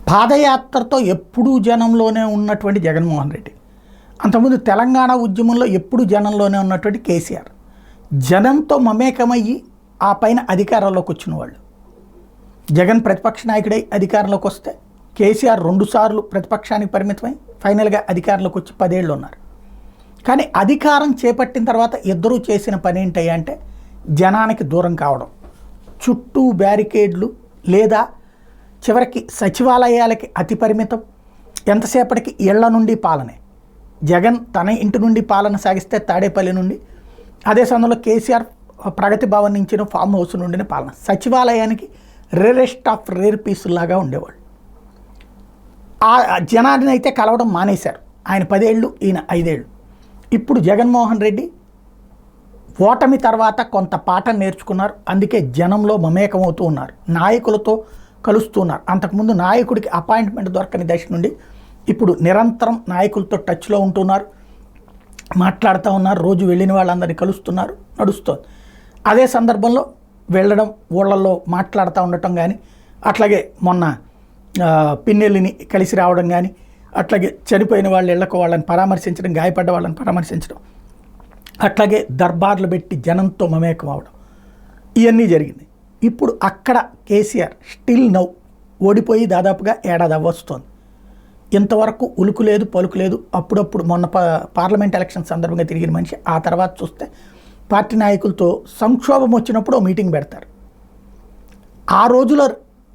పాదయాత్రతో ఎప్పుడూ జనంలోనే ఉన్నటువంటి జగన్మోహన్ రెడ్డి, అంతకుముందు తెలంగాణ ఉద్యమంలో ఎప్పుడూ జనంలోనే ఉన్నటువంటి కేసీఆర్, జనంతో మమేకమయ్యి ఆ పైన అధికారంలోకి వచ్చిన వాళ్ళు. జగన్ ప్రతిపక్ష నాయకుడై అధికారంలోకి వస్తే కేసీఆర్ 2 సార్లు ప్రతిపక్షానికి పరిమితమై ఫైనల్గా అధికారంలోకి వచ్చి 10 ఏళ్ళు ఉన్నారు. కానీ అధికారం చేపట్టిన తర్వాత ఇద్దరూ చేసిన పని ఏంటయ్యా అంటే జనానికి దూరం కావడం, చుట్టూ బ్యారికేడ్లు లేదా చివరికి సచివాలయాలకి అతి పరిమితం, ఎంతసేపటికి ఇళ్ల నుండి పాలనే. జగన్ తన ఇంటి నుండి పాలన సాగిస్తే తాడేపల్లి నుండి, అదే సమయంలో కేసీఆర్ ప్రగతి భవన్ నుంచి ఫామ్ హౌస్ నుండిన పాలన. సచివాలయానికి రేరెస్ట్ ఆఫ్ రేర్ పీసుల్లాగా ఉండేవాళ్ళు. ఆ జనాన్ని అయితే కలవడం మానేశారు. ఆయన 10 ఏళ్ళు, ఈయన 5 ఏళ్ళు. ఇప్పుడు జగన్మోహన్ రెడ్డి ఓటమి తర్వాత కొంత పాఠం నేర్చుకున్నారు. అందుకే జనంలో మమేకమవుతూ ఉన్నారు, నాయకులతో కలుస్తున్నారు. అంతకుముందు నాయకుడికి అపాయింట్మెంట్ దొరకని దశ నుండి ఇప్పుడు నిరంతరం నాయకులతో టచ్లో ఉంటున్నారు, మాట్లాడుతూ ఉన్నారు, రోజు వెళ్ళిన వాళ్ళందరినీ కలుస్తున్నారు, నడుస్తుంది. అదే సందర్భంలో వెళ్ళడం, ఊళ్ళల్లో మాట్లాడుతూ ఉండటం కానీ, అట్లాగే మొన్న పిన్నెల్లిని కలిసి రావడం కానీ, అట్లాగే చనిపోయిన వాళ్ళ ఇళ్లకు వాళ్ళని పరామర్శించడం, గాయపడ్డ వాళ్ళని పరామర్శించడం, అట్లాగే దర్బార్లు పెట్టి జనంతో మమేకం అవడం, ఇవన్నీ జరిగింది. ఇప్పుడు అక్కడ కేసీఆర్ స్టిల్ నౌ ఓడిపోయి దాదాపుగా ఏడాది అవ్వస్తోంది. ఇంతవరకు ఉలుకు లేదు, పలుకు లేదు. అప్పుడప్పుడు మొన్న పార్లమెంట్ ఎలక్షన్ సందర్భంగా తిరిగిన మనిషి. ఆ తర్వాత చూస్తే పార్టీ నాయకులతో సంక్షోభం వచ్చినప్పుడు మీటింగ్ పెడతారు. ఆ రోజులో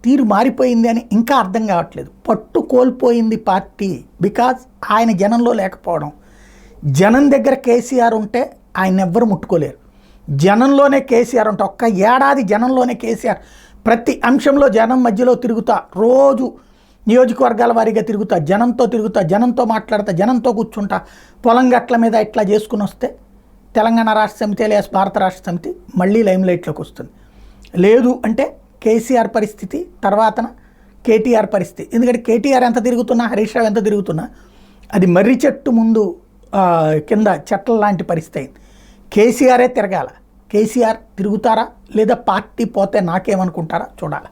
తీరు మారిపోయింది అని ఇంకా అర్థం కావట్లేదు. పట్టు కోల్పోయింది పార్టీ. బికాజ్ ఆయన జనంలో లేకపోవడం. జనం దగ్గర కేసీఆర్ ఉంటే ఆయన ఎవ్వరు ముట్టుకోలేరు. జనంలోనే కేసీఆర్ ఉంటే, ఒక్క ఏడాది జనంలోనే కేసీఆర్ ప్రతి అంశంలో జనం మధ్యలో తిరుగుతా, రోజు నియోజకవర్గాల వారీగా తిరుగుతా, జనంతో తిరుగుతా, జనంతో మాట్లాడతా, జనంతో కూర్చుంటా, పొలం గట్ల మీద ఇట్లా చేసుకుని వస్తే తెలంగాణ రాష్ట్ర సమితి లేదా భారత రాష్ట్ర సమితి మళ్ళీ లైమ్లైట్లోకి వస్తుంది. లేదు అంటే కేసీఆర్ పరిస్థితి, తర్వాతన కేటీఆర్ పరిస్థితి. ఎందుకంటే కేటీఆర్ ఎంత తిరుగుతున్నా, హరీష్ రావు ఎంత తిరుగుతున్నా, అది మర్రి చెట్టు ముందు కింద చెట్ల లాంటి పరిస్థితి అయింది. కేసీఆరే తిరగాల. కేసీఆర్ తిరుగుతారా లేదా పార్టీ పోతే నాకేమనుకుంటారా చూడాలి.